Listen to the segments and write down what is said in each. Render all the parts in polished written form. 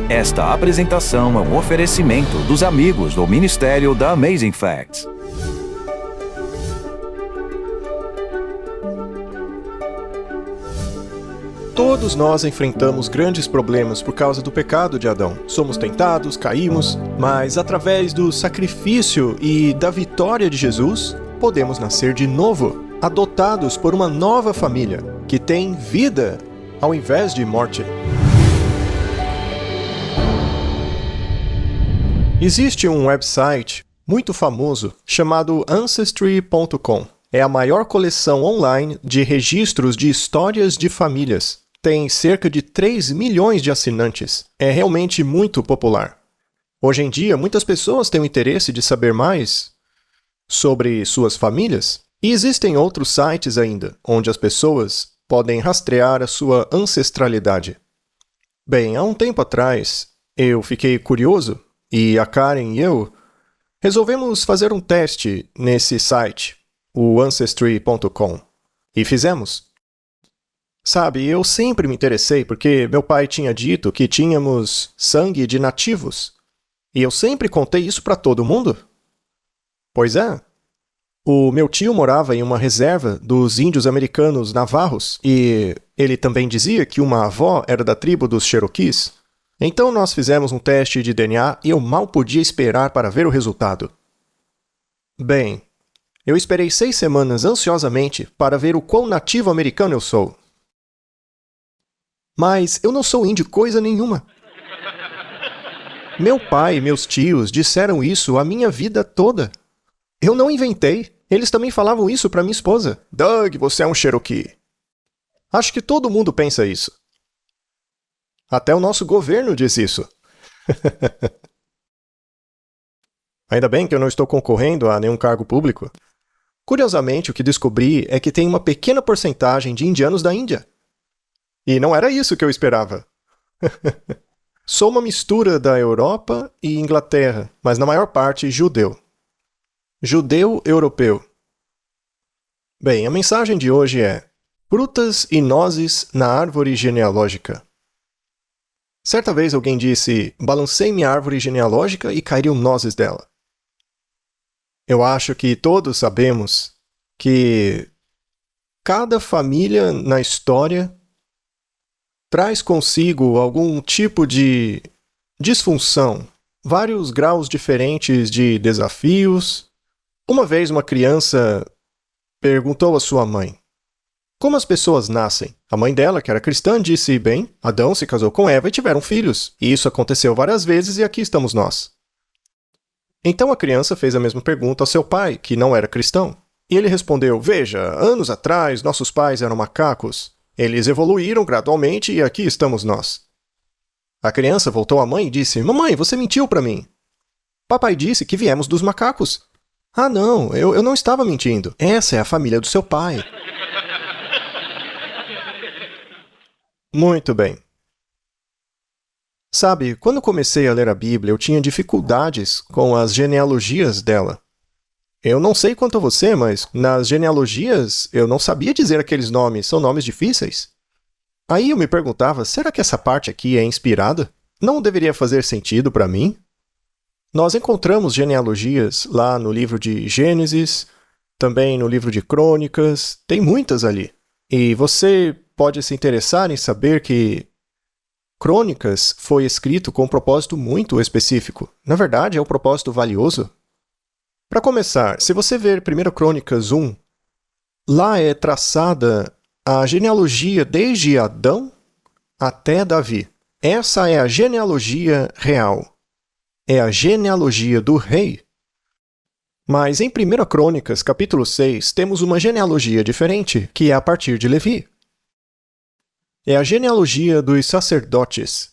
Esta apresentação é um oferecimento dos amigos do Ministério da Amazing Facts. Todos nós enfrentamos grandes problemas por causa do pecado de Adão. Somos tentados, caímos, mas através do sacrifício e da vitória de Jesus, podemos nascer de novo, adotados por uma nova família, que tem vida ao invés de morte. Existe um website muito famoso chamado Ancestry.com. É a maior coleção online de registros de histórias de famílias. Tem cerca de 3 milhões de assinantes. É realmente muito popular. Hoje em dia, muitas pessoas têm o interesse de saber mais sobre suas famílias. E existem outros sites ainda, onde as pessoas podem rastrear a sua ancestralidade. Bem, há um tempo atrás, eu fiquei curioso e a Karen e eu resolvemos fazer um teste nesse site, o Ancestry.com. E fizemos. Sabe, eu sempre me interessei porque meu pai tinha dito que tínhamos sangue de nativos. E eu sempre contei isso para todo mundo. Pois é. O meu tio morava em uma reserva dos índios americanos navarros e ele também dizia que uma avó era da tribo dos Cherokees. Então nós fizemos um teste de DNA e eu mal podia esperar para ver o resultado. Bem, eu esperei 6 semanas ansiosamente para ver o quão nativo americano eu sou. Mas eu não sou índio coisa nenhuma. Meu pai e meus tios disseram isso a minha vida toda. Eu não inventei. Eles também falavam isso para minha esposa. Doug, você é um Cherokee. Acho que todo mundo pensa isso. Até o nosso governo diz isso. Ainda bem que eu não estou concorrendo a nenhum cargo público. Curiosamente, o que descobri é que tem uma pequena porcentagem de indianos da Índia. E não era isso que eu esperava. Sou uma mistura da Europa e Inglaterra, mas na maior parte judeu. Judeu-europeu. Bem, a mensagem de hoje é: frutas e nozes na árvore genealógica. Certa vez alguém disse: balancei minha árvore genealógica e caíram nozes dela. Eu acho que todos sabemos que cada família na história traz consigo algum tipo de disfunção, vários graus diferentes de desafios. Uma vez uma criança perguntou à sua mãe: como as pessoas nascem? A mãe dela, que era cristã, disse: bem, Adão se casou com Eva e tiveram filhos. E isso aconteceu várias vezes e aqui estamos nós. Então a criança fez a mesma pergunta ao seu pai, que não era cristão. E ele respondeu: veja, anos atrás nossos pais eram macacos. Eles evoluíram gradualmente e aqui estamos nós. A criança voltou à mãe e disse: mamãe, você mentiu para mim. Papai disse que viemos dos macacos. Ah, não, eu não estava mentindo. Essa é a família do seu pai. Muito bem. Sabe, quando comecei a ler a Bíblia, eu tinha dificuldades com as genealogias dela. Eu não sei quanto a você, mas nas genealogias eu não sabia dizer aqueles nomes, são nomes difíceis. Aí eu me perguntava, será que essa parte aqui é inspirada? Não deveria fazer sentido para mim? Nós encontramos genealogias lá no livro de Gênesis, também no livro de Crônicas, tem muitas ali. E você pode se interessar em saber que Crônicas foi escrito com um propósito muito específico. Na verdade, é um propósito valioso. Para começar, se você ver 1 Crônicas 1, lá é traçada a genealogia desde Adão até Davi. Essa é a genealogia real. É a genealogia do rei. Mas em 1 Crônicas, capítulo 6, temos uma genealogia diferente, que é a partir de Levi. É a genealogia dos sacerdotes.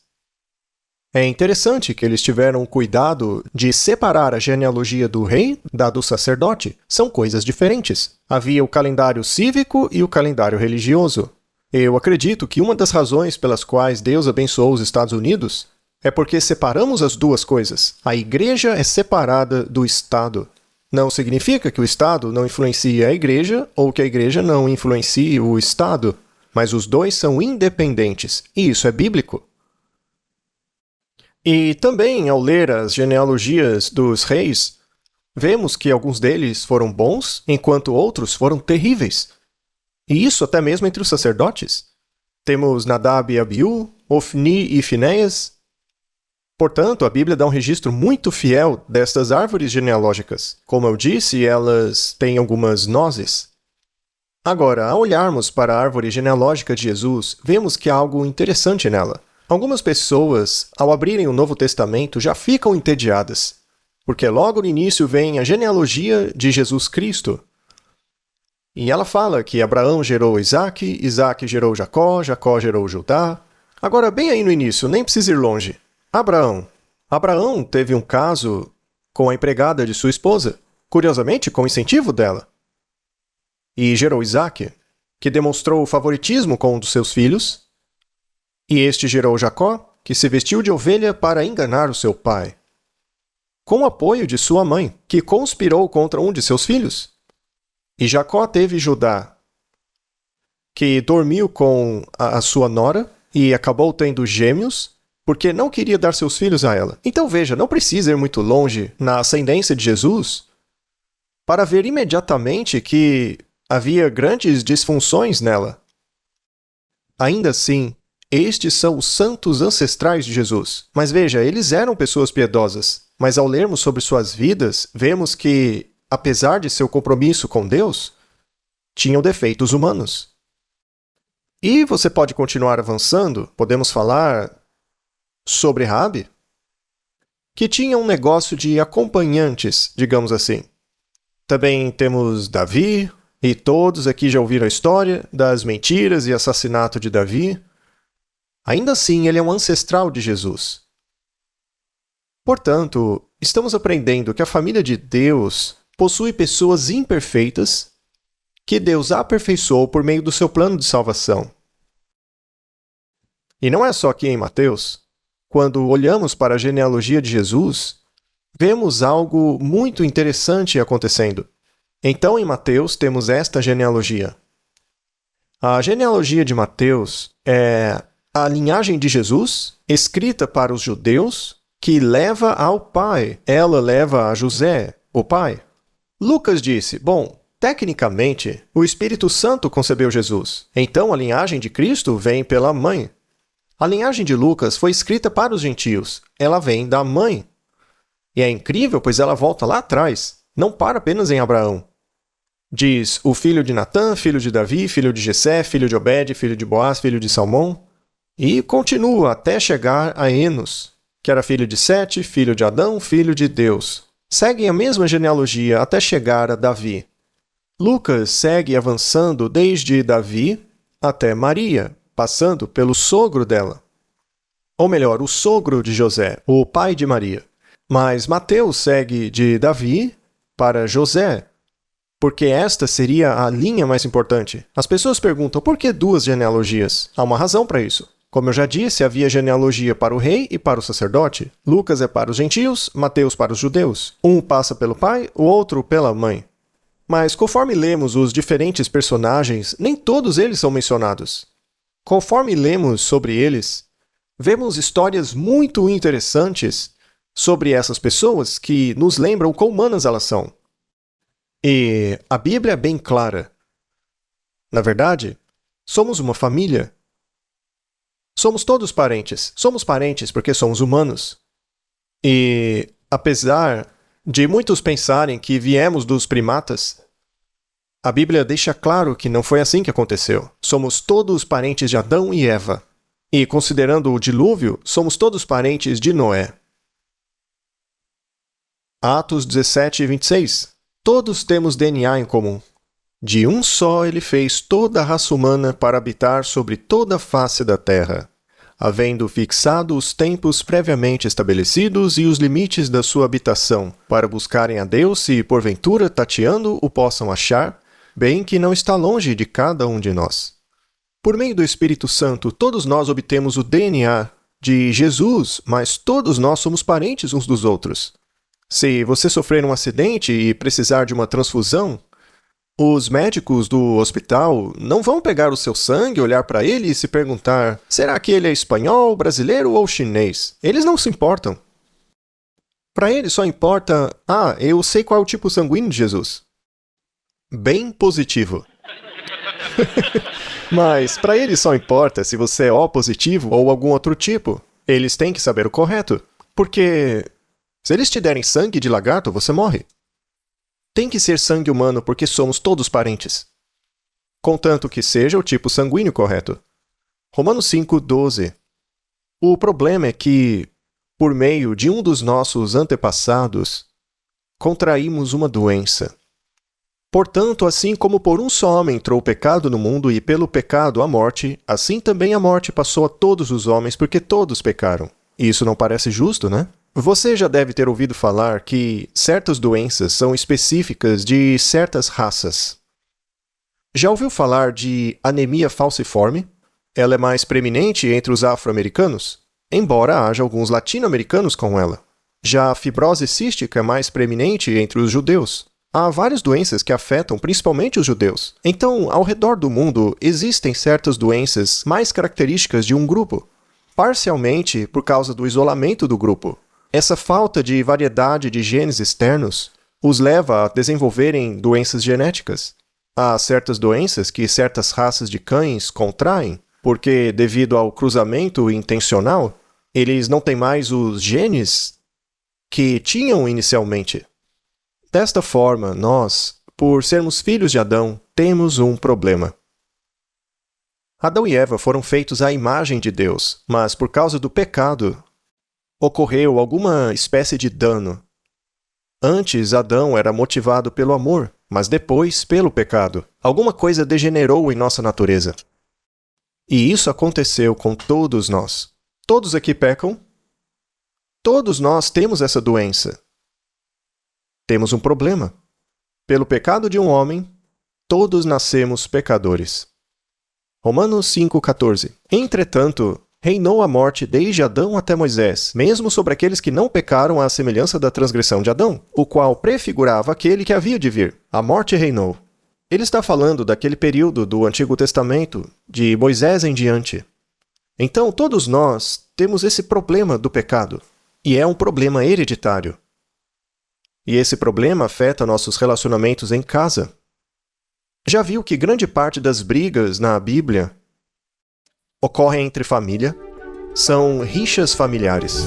É interessante que eles tiveram o cuidado de separar a genealogia do rei da do sacerdote. São coisas diferentes. Havia o calendário cívico e o calendário religioso. Eu acredito que uma das razões pelas quais Deus abençoou os Estados Unidos é porque separamos as duas coisas. A igreja é separada do Estado. Não significa que o Estado não influencia a igreja ou que a igreja não influencie o Estado, mas os dois são independentes, e isso é bíblico. E também, ao ler as genealogias dos reis, vemos que alguns deles foram bons, enquanto outros foram terríveis. E isso até mesmo entre os sacerdotes. Temos Nadab e Abiú, Ofni e Finéias. Portanto, a Bíblia dá um registro muito fiel destas árvores genealógicas. Como eu disse, elas têm algumas nozes. Agora, ao olharmos para a árvore genealógica de Jesus, vemos que há algo interessante nela. Algumas pessoas, ao abrirem o Novo Testamento, já ficam entediadas, porque logo no início vem a genealogia de Jesus Cristo. E ela fala que Abraão gerou Isaque, Isaque gerou Jacó, Jacó gerou Judá. Agora, bem aí no início, nem precisa ir longe. Abraão teve um caso com a empregada de sua esposa, curiosamente com o incentivo dela. E gerou Isaque, que demonstrou favoritismo com um dos seus filhos. E este gerou Jacó, que se vestiu de ovelha para enganar o seu pai. Com o apoio de sua mãe, que conspirou contra um de seus filhos. E Jacó teve Judá, que dormiu com a sua nora e acabou tendo gêmeos, porque não queria dar seus filhos a ela. Então veja, não precisa ir muito longe na ascendência de Jesus para ver imediatamente que havia grandes disfunções nela. Ainda assim, estes são os santos ancestrais de Jesus. Mas veja, eles eram pessoas piedosas. Mas ao lermos sobre suas vidas, vemos que, apesar de seu compromisso com Deus, tinham defeitos humanos. E você pode continuar avançando, podemos falar sobre Raabe, que tinha um negócio de acompanhantes, digamos assim. Também temos Davi, e todos aqui já ouviram a história das mentiras e assassinato de Davi. Ainda assim, ele é um ancestral de Jesus. Portanto, estamos aprendendo que a família de Deus possui pessoas imperfeitas que Deus aperfeiçoou por meio do seu plano de salvação. E não é só aqui em Mateus. Quando olhamos para a genealogia de Jesus, vemos algo muito interessante acontecendo. Então, em Mateus, temos esta genealogia. A genealogia de Mateus é a linhagem de Jesus, escrita para os judeus, que leva ao pai. Ela leva a José, o pai. Lucas disse, bom, tecnicamente, o Espírito Santo concebeu Jesus. Então, a linhagem de Cristo vem pela mãe. A linhagem de Lucas foi escrita para os gentios. Ela vem da mãe. E é incrível, pois ela volta lá atrás. Não para apenas em Abraão. Diz o filho de Natã, filho de Davi, filho de Jessé, filho de Obed, filho de Boaz, filho de Salmão. E continua até chegar a Enos, que era filho de Sete, filho de Adão, filho de Deus. Segue a mesma genealogia até chegar a Davi. Lucas segue avançando desde Davi até Maria, passando pelo sogro dela. Ou melhor, o sogro de José, o pai de Maria. Mas Mateus segue de Davi para José, porque esta seria a linha mais importante. As pessoas perguntam, por que duas genealogias? Há uma razão para isso. Como eu já disse, havia genealogia para o rei e para o sacerdote. Lucas é para os gentios, Mateus para os judeus. Um passa pelo pai, o outro pela mãe. Mas conforme lemos os diferentes personagens, nem todos eles são mencionados. Conforme lemos sobre eles, vemos histórias muito interessantes sobre essas pessoas que nos lembram quão humanas elas são. E a Bíblia é bem clara. Na verdade, somos uma família. Somos todos parentes. Somos parentes porque somos humanos. E, apesar de muitos pensarem que viemos dos primatas, a Bíblia deixa claro que não foi assim que aconteceu. Somos todos parentes de Adão e Eva. E, considerando o dilúvio, somos todos parentes de Noé. Atos 17, 26. Todos temos DNA em comum. De um só ele fez toda a raça humana para habitar sobre toda a face da terra, havendo fixado os tempos previamente estabelecidos e os limites da sua habitação, para buscarem a Deus e, porventura, tateando, o possam achar, bem que não está longe de cada um de nós. Por meio do Espírito Santo, todos nós obtemos o DNA de Jesus, mas todos nós somos parentes uns dos outros. Se você sofrer um acidente e precisar de uma transfusão, Os médicos do hospital não vão pegar o seu sangue, olhar para ele e se perguntar: será que ele é espanhol, brasileiro ou chinês? Eles não se importam. Para eles só importa: eu sei qual é o tipo sanguíneo de Jesus. Bem positivo. Mas para eles só importa se você é O positivo ou algum outro tipo. Eles têm que saber o correto. Porque se eles te derem sangue de lagarto, você morre. Tem que ser sangue humano porque somos todos parentes. Contanto que seja o tipo sanguíneo correto. Romanos 5:12. O problema é que, por meio de um dos nossos antepassados, contraímos uma doença. Portanto, assim como por um só homem entrou o pecado no mundo e pelo pecado a morte, assim também a morte passou a todos os homens porque todos pecaram. Isso não parece justo, né? Você já deve ter ouvido falar que certas doenças são específicas de certas raças. Já ouviu falar de anemia falciforme? Ela é mais preeminente entre os afro-americanos, embora haja alguns latino-americanos com ela. Já a fibrose cística é mais preeminente entre os judeus. Há várias doenças que afetam principalmente os judeus. Então, ao redor do mundo, existem certas doenças mais características de um grupo, parcialmente por causa do isolamento do grupo. Essa falta de variedade de genes externos os leva a desenvolverem doenças genéticas. Há certas doenças que certas raças de cães contraem, porque, devido ao cruzamento intencional, eles não têm mais os genes que tinham inicialmente. Desta forma, nós, por sermos filhos de Adão, temos um problema. Adão e Eva foram feitos à imagem de Deus, mas por causa do pecado, ocorreu alguma espécie de dano. Antes, Adão era motivado pelo amor, mas depois pelo pecado. Alguma coisa degenerou em nossa natureza. E isso aconteceu com todos nós. Todos aqui pecam. Todos nós temos essa doença. Temos um problema. Pelo pecado de um homem, todos nascemos pecadores. Romanos 5,14. Entretanto, reinou a morte desde Adão até Moisés, mesmo sobre aqueles que não pecaram à semelhança da transgressão de Adão, o qual prefigurava aquele que havia de vir. A morte reinou. Ele está falando daquele período do Antigo Testamento, de Moisés em diante. Então, todos nós temos esse problema do pecado, e é um problema hereditário. E esse problema afeta nossos relacionamentos em casa. Já viu que grande parte das brigas na Bíblia ocorrem entre família? São rixas familiares.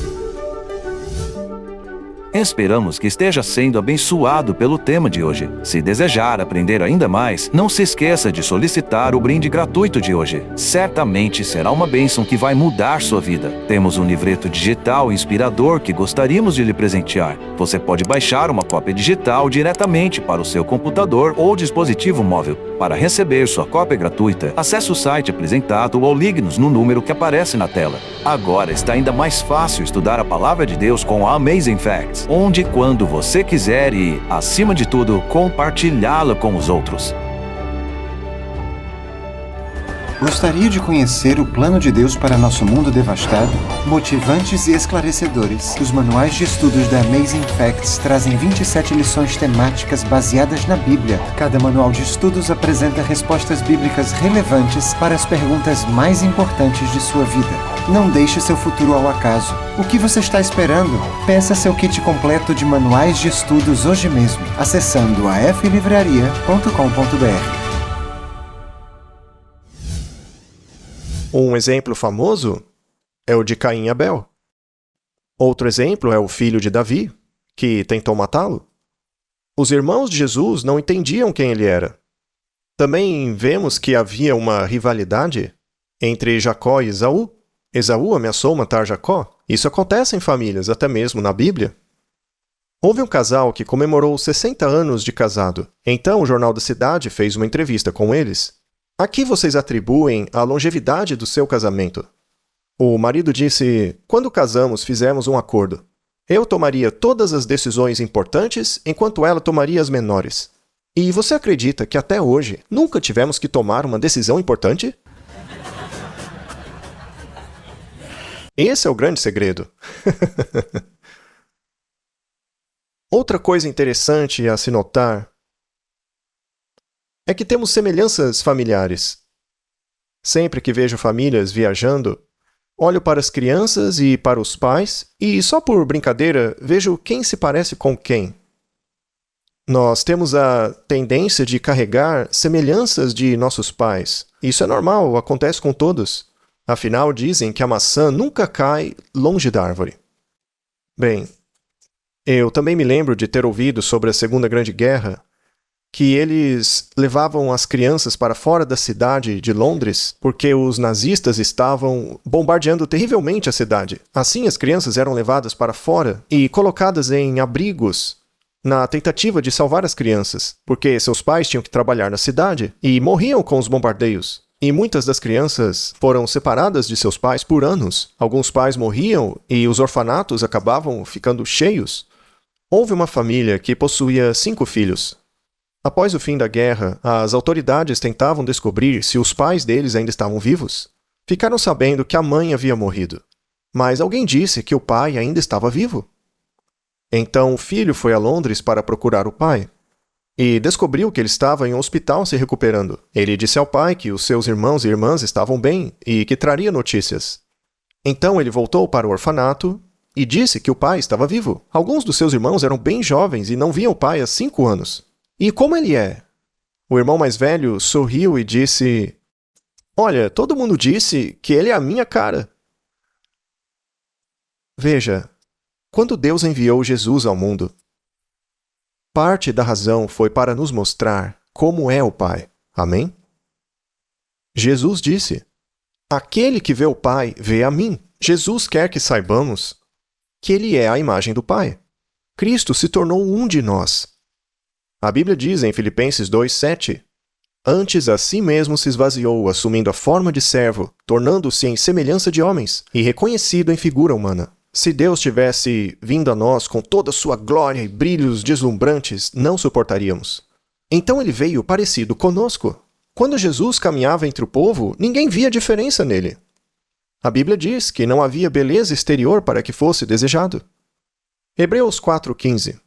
Esperamos que esteja sendo abençoado pelo tema de hoje. Se desejar aprender ainda mais, não se esqueça de solicitar o brinde gratuito de hoje. Certamente será uma bênção que vai mudar sua vida. Temos um livreto digital inspirador que gostaríamos de lhe presentear. Você pode baixar uma cópia digital diretamente para o seu computador ou dispositivo móvel. Para receber sua cópia gratuita, acesse o site apresentado ou ligue-nos no número que aparece na tela. Agora está ainda mais fácil estudar a Palavra de Deus com a Amazing Facts, onde e quando você quiser e, acima de tudo, compartilhá-la com os outros. Gostaria de conhecer o plano de Deus para nosso mundo devastado? Motivantes e esclarecedores, os manuais de estudos da Amazing Facts trazem 27 lições temáticas baseadas na Bíblia. Cada manual de estudos apresenta respostas bíblicas relevantes para as perguntas mais importantes de sua vida. Não deixe seu futuro ao acaso. O que você está esperando? Peça seu kit completo de manuais de estudos hoje mesmo, acessando aflivraria.com.br. Um exemplo famoso é o de Caim e Abel. Outro exemplo é o filho de Davi, que tentou matá-lo. Os irmãos de Jesus não entendiam quem ele era. Também vemos que havia uma rivalidade entre Jacó e Esaú. Esaú ameaçou matar Jacó. Isso acontece em famílias, até mesmo na Bíblia. Houve um casal que comemorou 60 anos de casado. Então o Jornal da Cidade fez uma entrevista com eles. A que vocês atribuem a longevidade do seu casamento? O marido disse: quando casamos, fizemos um acordo. Eu tomaria todas as decisões importantes, enquanto ela tomaria as menores. E você acredita que até hoje nunca tivemos que tomar uma decisão importante? Esse é o grande segredo. Outra coisa interessante a se notar é que temos semelhanças familiares. Sempre que vejo famílias viajando, olho para as crianças e para os pais e, só por brincadeira, vejo quem se parece com quem. Nós temos a tendência de carregar semelhanças de nossos pais. Isso é normal, acontece com todos. Afinal, dizem que a maçã nunca cai longe da árvore. Bem, eu também me lembro de ter ouvido sobre a Segunda Grande Guerra que eles levavam as crianças para fora da cidade de Londres porque os nazistas estavam bombardeando terrivelmente a cidade. Assim, as crianças eram levadas para fora e colocadas em abrigos na tentativa de salvar as crianças, porque seus pais tinham que trabalhar na cidade e morriam com os bombardeios. E muitas das crianças foram separadas de seus pais por anos. Alguns pais morriam e os orfanatos acabavam ficando cheios. Houve uma família que possuía 5 filhos. Após o fim da guerra, as autoridades tentavam descobrir se os pais deles ainda estavam vivos. Ficaram sabendo que a mãe havia morrido, mas alguém disse que o pai ainda estava vivo. Então o filho foi a Londres para procurar o pai e descobriu que ele estava em um hospital se recuperando. Ele disse ao pai que os seus irmãos e irmãs estavam bem e que traria notícias. Então ele voltou para o orfanato e disse que o pai estava vivo. Alguns dos seus irmãos eram bem jovens e não viam o pai há 5 anos. E como ele é? O irmão mais velho sorriu e disse: "Olha, todo mundo disse que ele é a minha cara." Veja, quando Deus enviou Jesus ao mundo, parte da razão foi para nos mostrar como é o Pai. Amém? Jesus disse: "Aquele que vê o Pai, vê a mim." Jesus quer que saibamos que Ele é a imagem do Pai. Cristo se tornou um de nós. A Bíblia diz em Filipenses 2:7, "Antes a si mesmo se esvaziou, assumindo a forma de servo, tornando-se em semelhança de homens, e reconhecido em figura humana." Se Deus tivesse vindo a nós com toda a sua glória e brilhos deslumbrantes, não suportaríamos. Então ele veio parecido conosco. Quando Jesus caminhava entre o povo, ninguém via diferença nele. A Bíblia diz que não havia beleza exterior para que fosse desejado. Hebreus 4:15.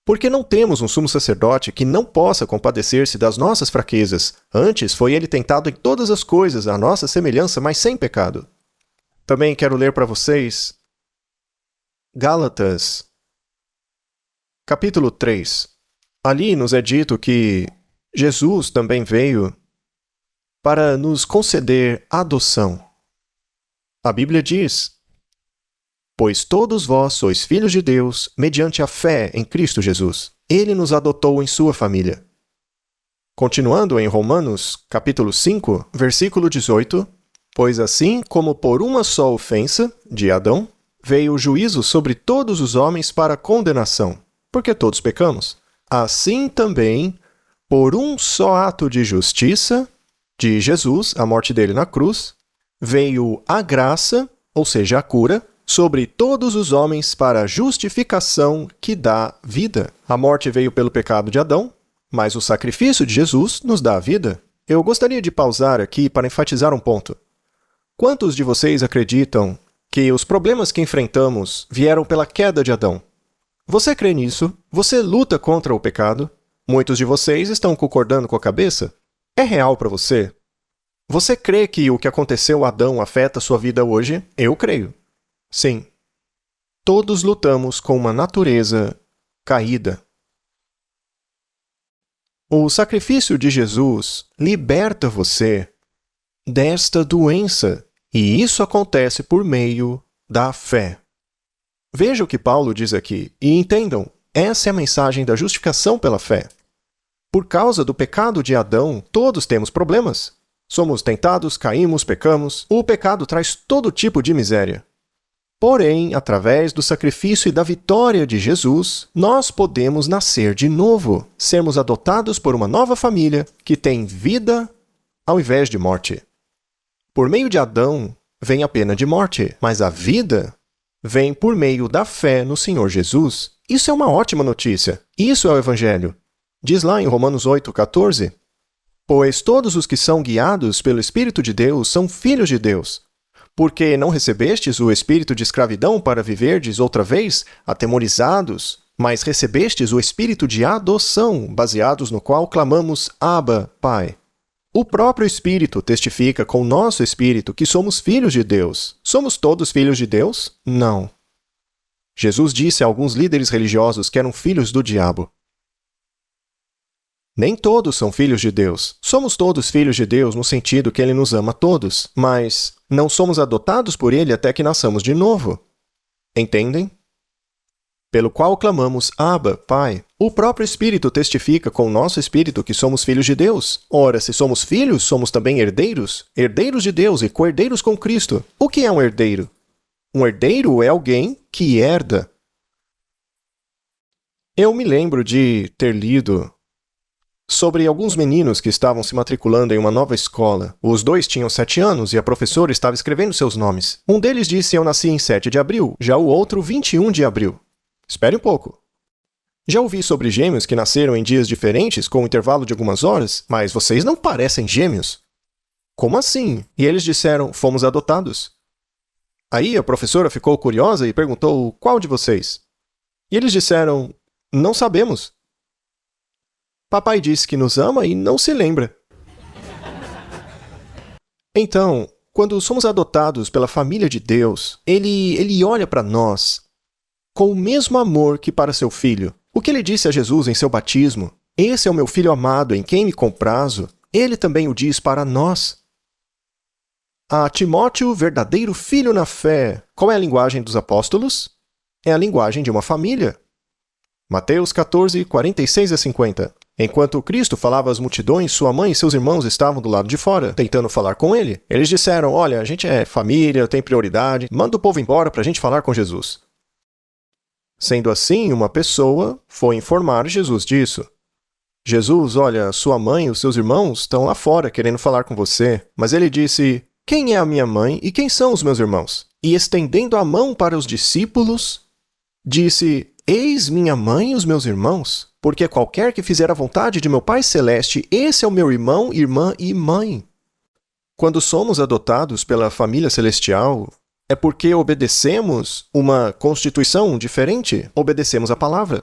Porque não temos um sumo sacerdote que não possa compadecer-se das nossas fraquezas. Antes foi ele tentado em todas as coisas, à nossa semelhança, mas sem pecado. Também quero ler para vocês Gálatas, capítulo 3. Ali nos é dito que Jesus também veio para nos conceder adoção. A Bíblia diz: "Pois todos vós sois filhos de Deus, mediante a fé em Cristo Jesus. Ele nos adotou em sua família." Continuando em Romanos, capítulo 5, versículo 18, "Pois assim como por uma só ofensa, de Adão, veio o juízo sobre todos os homens para condenação, porque todos pecamos. Assim também, por um só ato de justiça, de Jesus, a morte dele na cruz, veio a graça, ou seja, a cura, sobre todos os homens para a justificação que dá vida." A morte veio pelo pecado de Adão, mas o sacrifício de Jesus nos dá a vida. Eu gostaria de pausar aqui para enfatizar um ponto. Quantos de vocês acreditam que os problemas que enfrentamos vieram pela queda de Adão? Você crê nisso? Você luta contra o pecado? Muitos de vocês estão concordando com a cabeça? É real para você? Você crê que o que aconteceu a Adão afeta sua vida hoje? Eu creio. Sim. Todos lutamos com uma natureza caída. O sacrifício de Jesus liberta você desta doença. E isso acontece por meio da fé. Veja o que Paulo diz aqui, e entendam, essa é a mensagem da justificação pela fé. Por causa do pecado de Adão, todos temos problemas. Somos tentados, caímos, pecamos. O pecado traz todo tipo de miséria. Porém, através do sacrifício e da vitória de Jesus, nós podemos nascer de novo, sermos adotados por uma nova família que tem vida ao invés de morte. Por meio de Adão, vem a pena de morte, mas a vida vem por meio da fé no Senhor Jesus. Isso é uma ótima notícia. Isso é o Evangelho. Diz lá em Romanos 8:14, "Pois todos os que são guiados pelo Espírito de Deus são filhos de Deus. Porque não recebestes o espírito de escravidão para viverdes outra vez, atemorizados, mas recebestes o Espírito de adoção, baseados no qual clamamos Abba, Pai. O próprio Espírito testifica com o nosso espírito que somos filhos de Deus. Somos todos filhos de Deus? Não. Jesus disse a alguns líderes religiosos que eram filhos do diabo. Nem todos são filhos de Deus. Somos todos filhos de Deus no sentido que Ele nos ama todos, mas não somos adotados por Ele até que nasçamos de novo. Entendem? Pelo qual clamamos Abba, Pai. O próprio Espírito testifica com o nosso espírito que somos filhos de Deus. Ora, se somos filhos, somos também herdeiros, herdeiros de Deus e co-herdeiros com Cristo. O que é um herdeiro? Um herdeiro é alguém que herda. Eu me lembro de ter lido sobre alguns meninos que estavam se matriculando em uma nova escola. Os dois tinham 7 anos e a professora estava escrevendo seus nomes. Um deles disse: eu nasci em 7 de abril, já o outro 21 de abril. Espere um pouco. Já ouvi sobre gêmeos que nasceram em dias diferentes, com um intervalo de algumas horas, mas vocês não parecem gêmeos. Como assim? E eles disseram: fomos adotados. Aí a professora ficou curiosa e perguntou: qual de vocês? E eles disseram: não sabemos. Papai disse que nos ama e não se lembra. Então, quando somos adotados pela família de Deus, Ele olha para nós com o mesmo amor que para seu filho. O que Ele disse a Jesus em seu batismo: esse é o meu filho amado, em quem me comprazo, Ele também o diz para nós. A Timóteo, verdadeiro filho na fé. Qual é a linguagem dos apóstolos? É a linguagem de uma família. Mateus 14, 46 a 50. Enquanto Cristo falava às multidões, sua mãe e seus irmãos estavam do lado de fora, tentando falar com ele. Eles disseram: olha, a gente é família, tem prioridade, manda o povo embora para a gente falar com Jesus. Sendo assim, uma pessoa foi informar Jesus disso. Jesus: olha, sua mãe e os seus irmãos estão lá fora querendo falar com você. Mas ele disse: quem é a minha mãe e quem são os meus irmãos? E estendendo a mão para os discípulos, disse: eis minha mãe e os meus irmãos, porque qualquer que fizer a vontade de meu Pai Celeste, esse é o meu irmão, irmã e mãe. Quando somos adotados pela família celestial, é porque obedecemos uma constituição diferente, obedecemos a palavra.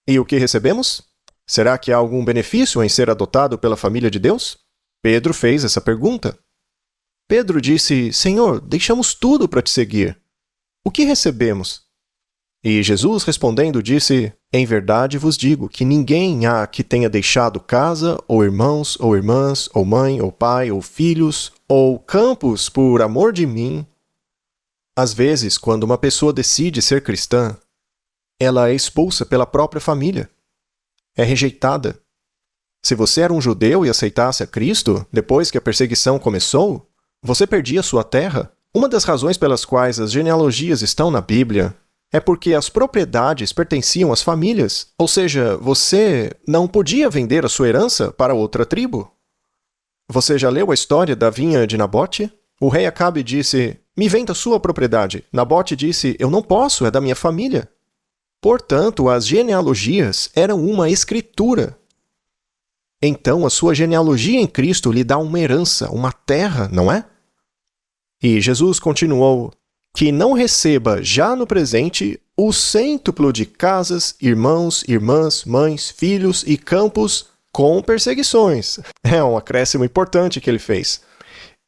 E o que recebemos? Será que há algum benefício em ser adotado pela família de Deus? Pedro fez essa pergunta. Pedro disse: Senhor, deixamos tudo para te seguir. O que recebemos? E Jesus respondendo disse: em verdade vos digo que ninguém há que tenha deixado casa, ou irmãos, ou irmãs, ou mãe, ou pai, ou filhos, ou campos por amor de mim. Às vezes, quando uma pessoa decide ser cristã, ela é expulsa pela própria família. É rejeitada. Se você era um judeu e aceitasse a Cristo, depois que a perseguição começou, você perdia sua terra. Uma das razões pelas quais as genealogias estão na Bíblia é porque as propriedades pertenciam às famílias. Ou seja, você não podia vender a sua herança para outra tribo. Você já leu a história da vinha de Nabote? O rei Acabe disse: me venda sua propriedade. Nabote disse: eu não posso, é da minha família. Portanto, as genealogias eram uma escritura. Então, a sua genealogia em Cristo lhe dá uma herança, uma terra, não é? E Jesus continuou: que não receba já no presente o cêntuplo de casas, irmãos, irmãs, mães, filhos e campos com perseguições. É um acréscimo importante que ele fez.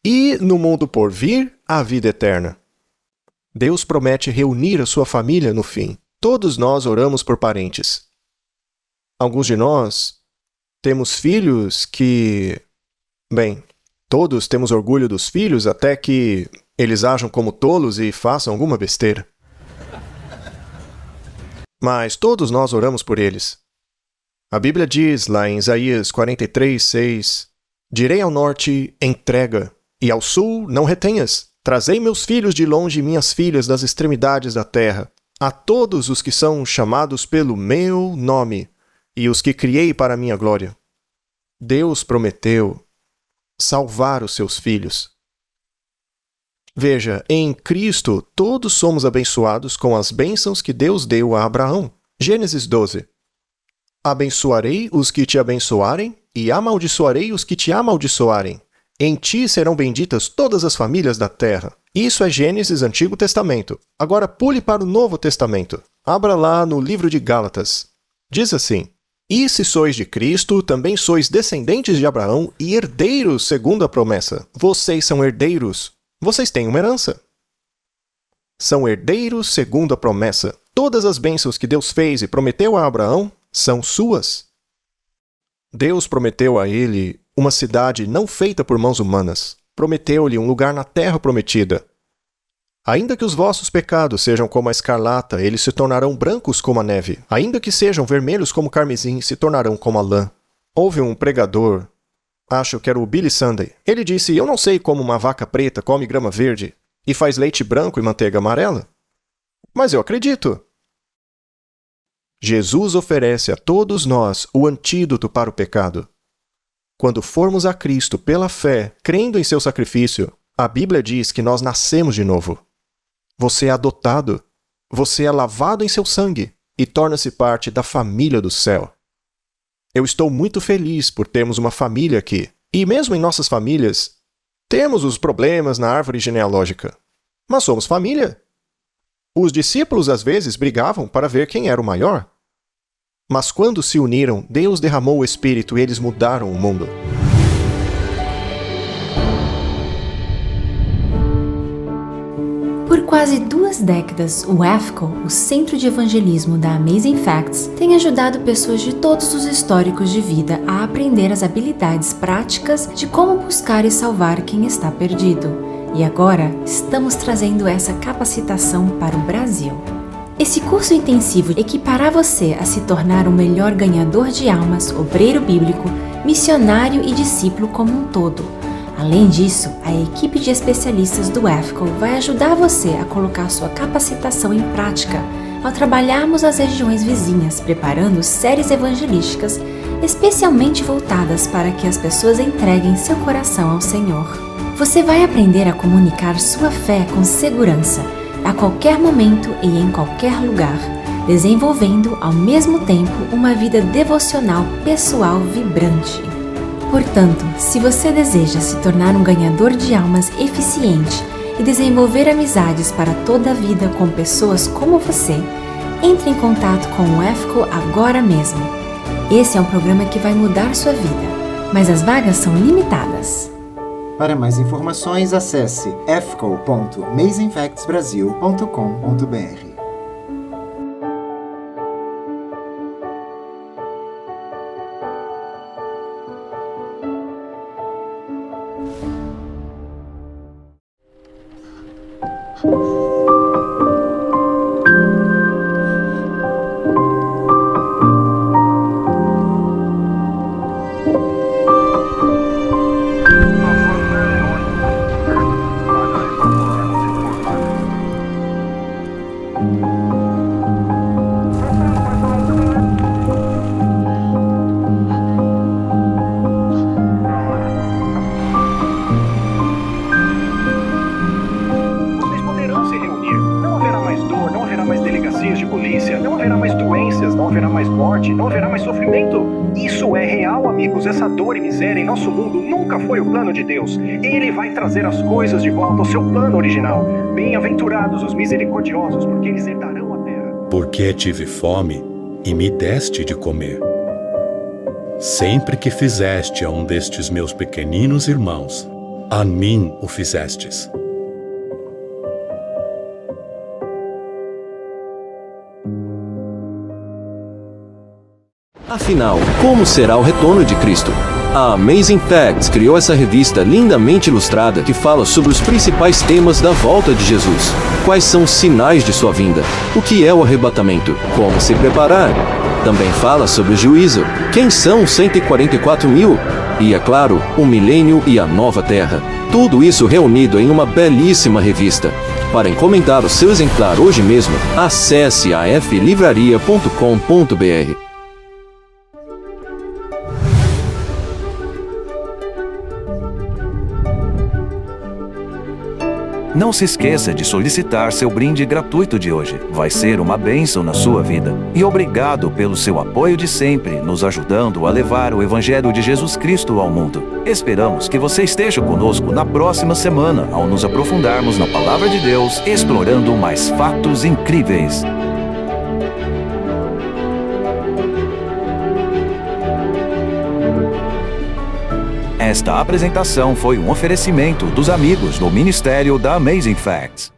E no mundo por vir, a vida eterna. Deus promete reunir a sua família no fim. Todos nós oramos por parentes. Alguns de nós temos filhos que... Bem, todos temos orgulho dos filhos até que eles ajam como tolos e façam alguma besteira. Mas todos nós oramos por eles. A Bíblia diz lá em Isaías 43, 6: direi ao norte, entrega, e ao sul, não retenhas. Trazei meus filhos de longe e minhas filhas das extremidades da terra, a todos os que são chamados pelo meu nome, e os que criei para a minha glória. Deus prometeu salvar os seus filhos. Veja, em Cristo todos somos abençoados com as bênçãos que Deus deu a Abraão. Gênesis 12. Abençoarei os que te abençoarem, e amaldiçoarei os que te amaldiçoarem. Em ti serão benditas todas as famílias da terra. Isso é Gênesis, Antigo Testamento. Agora pule para o Novo Testamento. Abra lá no livro de Gálatas. Diz assim: E se sois de Cristo, também sois descendentes de Abraão e herdeiros segundo a promessa. Vocês são herdeiros. Vocês têm uma herança. São herdeiros segundo a promessa. Todas as bênçãos que Deus fez e prometeu a Abraão são suas. Deus prometeu a ele uma cidade não feita por mãos humanas. Prometeu-lhe um lugar na terra prometida. Ainda que os vossos pecados sejam como a escarlata, eles se tornarão brancos como a neve. Ainda que sejam vermelhos como o carmesim, se tornarão como a lã. Houve um pregador, acho que era o Billy Sunday. Ele disse: eu não sei como uma vaca preta come grama verde e faz leite branco e manteiga amarela. Mas eu acredito. Jesus oferece a todos nós o antídoto para o pecado. Quando formos a Cristo pela fé, crendo em seu sacrifício, a Bíblia diz que nós nascemos de novo. Você é adotado, você é lavado em seu sangue e torna-se parte da família do céu. Eu estou muito feliz por termos uma família aqui. E mesmo em nossas famílias, temos os problemas na árvore genealógica. Mas somos família. Os discípulos às vezes brigavam para ver quem era o maior. Mas quando se uniram, Deus derramou o Espírito e eles mudaram o mundo. Por quase 2 décadas, o AFCO, o Centro de Evangelismo da Amazing Facts, tem ajudado pessoas de todos os históricos de vida a aprender as habilidades práticas de como buscar e salvar quem está perdido. E agora, estamos trazendo essa capacitação para o Brasil. Esse curso intensivo equipará você a se tornar um melhor ganhador de almas, obreiro bíblico, missionário e discípulo como um todo. Além disso, a equipe de especialistas do AFCO vai ajudar você a colocar sua capacitação em prática ao trabalharmos as regiões vizinhas, preparando séries evangelísticas especialmente voltadas para que as pessoas entreguem seu coração ao Senhor. Você vai aprender a comunicar sua fé com segurança, a qualquer momento e em qualquer lugar, desenvolvendo ao mesmo tempo uma vida devocional pessoal vibrante. Portanto, se você deseja se tornar um ganhador de almas eficiente e desenvolver amizades para toda a vida com pessoas como você, entre em contato com o AFCO agora mesmo. Esse é um programa que vai mudar sua vida, mas as vagas são limitadas. Para mais informações, acesse fco.amazingfactsbrasil.com.br. Não haverá mais sofrimento. Isso é real, amigos. Essa dor e miséria em nosso mundo nunca foi o plano de Deus. Ele vai trazer as coisas de volta ao seu plano original. Bem-aventurados os misericordiosos, porque eles herdarão a terra. Porque tive fome e me deste de comer. Sempre que fizeste a um destes meus pequeninos irmãos, a mim o fizestes. Afinal, como será o retorno de Cristo? A Amazing Facts criou essa revista lindamente ilustrada que fala sobre os principais temas da volta de Jesus. Quais são os sinais de sua vinda? O que é o arrebatamento? Como se preparar? Também fala sobre o juízo. Quem são os 144 mil? E, é claro, o milênio e a nova terra. Tudo isso reunido em uma belíssima revista. Para encomendar o seu exemplar hoje mesmo, acesse aflivraria.com.br. Não se esqueça de solicitar seu brinde gratuito de hoje. Vai ser uma bênção na sua vida. E obrigado pelo seu apoio de sempre, nos ajudando a levar o Evangelho de Jesus Cristo ao mundo. Esperamos que você esteja conosco na próxima semana, ao nos aprofundarmos na Palavra de Deus, explorando mais fatos incríveis. Esta apresentação foi um oferecimento dos amigos do Ministério da Amazing Facts.